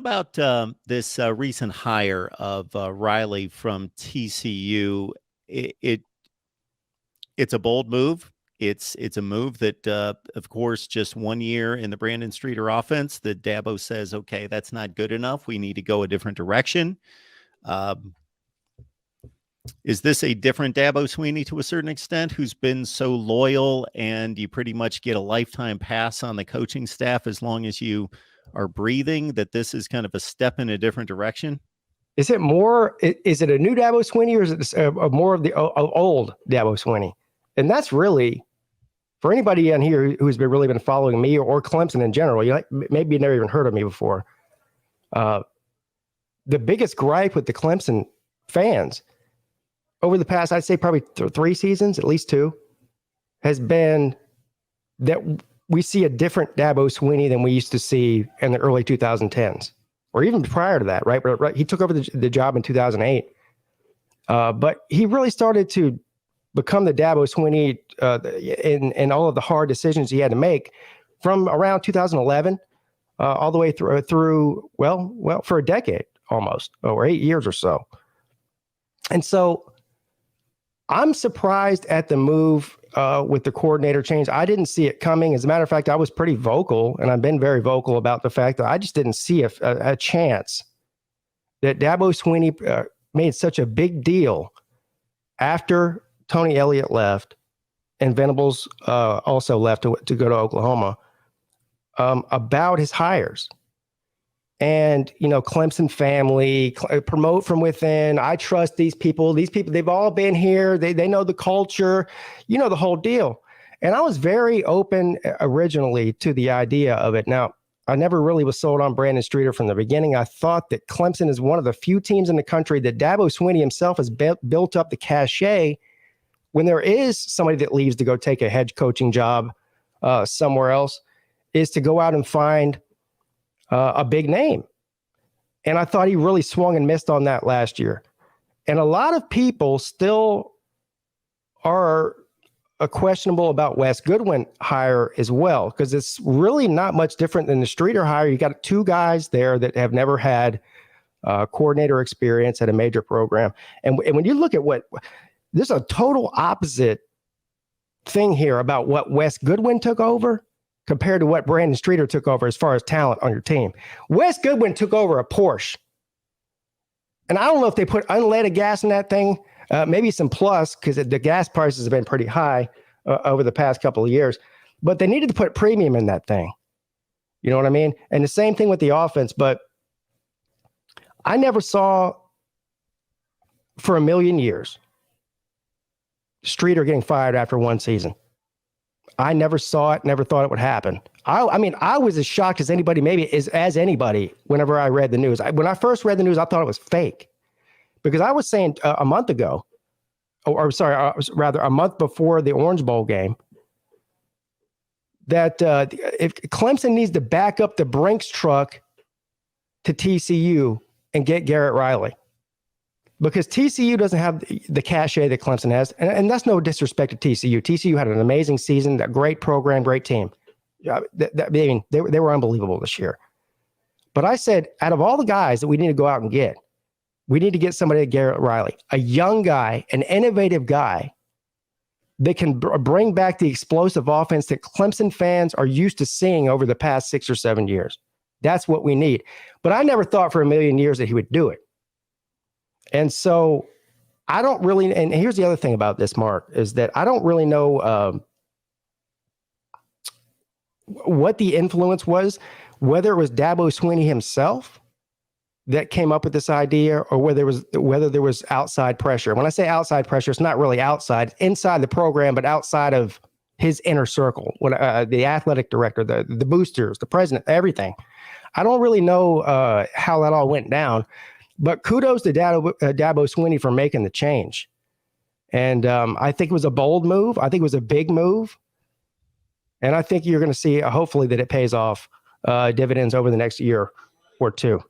about this recent hire of Riley from TCU? It it's a bold move. It's a move that, of course, just 1 year in the Brandon Streeter offense that Dabo says, okay, that's not good enough. We need to go a different direction. Um, is this a different Dabo Swinney to a certain extent, who's been so loyal and you pretty much get a lifetime pass on the coaching staff as long as you are breathing, that this is kind of a step in a different direction? Is it more? Is it a new Dabo Swinney, or is it more of the old Dabo Swinney? And that's really, for anybody in here who's really been following me or Clemson in general, maybe you've never even heard of me before. The biggest gripe with the Clemson fans over the past, I'd say probably 3 seasons, at least 2, has been that we see a different Dabo Swinney than we used to see in the early 2010s, or even prior to that, right? He took over the job in 2008. But he really started to become the Dabo Swinney in all of the hard decisions he had to make from around 2011 all the way through well, for a decade almost, or 8 years or so. And so I'm surprised at the move with the coordinator change. I didn't see it coming. As a matter of fact, I was pretty vocal, and I've been very vocal about the fact that I just didn't see a chance that Dabo Swinney made such a big deal after Tony Elliott left and Venables also left to go to Oklahoma about his hires. And, Clemson family, promote from within. I trust these people. These people, they've all been here. They know the culture, the whole deal. And I was very open originally to the idea of it. Now, I never really was sold on Brandon Streeter from the beginning. I thought that Clemson is one of the few teams in the country that Dabo Swinney himself has built up the cachet when there is somebody that leaves to go take a head coaching job somewhere else, is to go out and find a big name. And I thought he really swung and missed on that last year. And a lot of people still are questionable about Wes Goodwin hire as well, because it's really not much different than the Streeter hire. You got 2 guys there that have never had coordinator experience at a major program. And when you look at there's a total opposite thing here about what Wes Goodwin took over compared to what Brandon Streeter took over as far as talent on your team. Wes Goodwin took over a Porsche. And I don't know if they put unleaded gas in that thing, maybe some plus, because the gas prices have been pretty high over the past couple of years. But they needed to put premium in that thing. You know what I mean? And the same thing with the offense. But I never saw for a million years Streeter getting fired after 1 season. I never saw it, never thought it would happen. I mean, I was as shocked as anybody, as anybody, whenever I read the news. When I first read the news, I thought it was fake. Because I was saying a month ago, rather a month before the Orange Bowl game, that if Clemson needs to back up the Brinks truck to TCU and get Garrett Riley. Because TCU doesn't have the cachet that Clemson has. And that's no disrespect to TCU. TCU had an amazing season, a great program, great team. They were unbelievable this year. But I said, out of all the guys that we need to go out and get, we need to get somebody like Garrett Riley, a young guy, an innovative guy that can bring back the explosive offense that Clemson fans are used to seeing over the past 6 or 7 years. That's what we need. But I never thought for a million years that he would do it. And so I don't really, and here's the other thing about this, Mark, is that I don't really know what the influence was, whether it was Dabo Swinney himself that came up with this idea, or whether there was outside pressure. When I say outside pressure, it's not really outside, it's inside the program, but outside of his inner circle. The athletic director, the boosters, the president, everything. I don't really know how that all went down. But kudos to Dabo Swinney for making the change. And I think it was a bold move. I think it was a big move. And I think you're going to see, hopefully, that it pays off dividends over the next year or 2.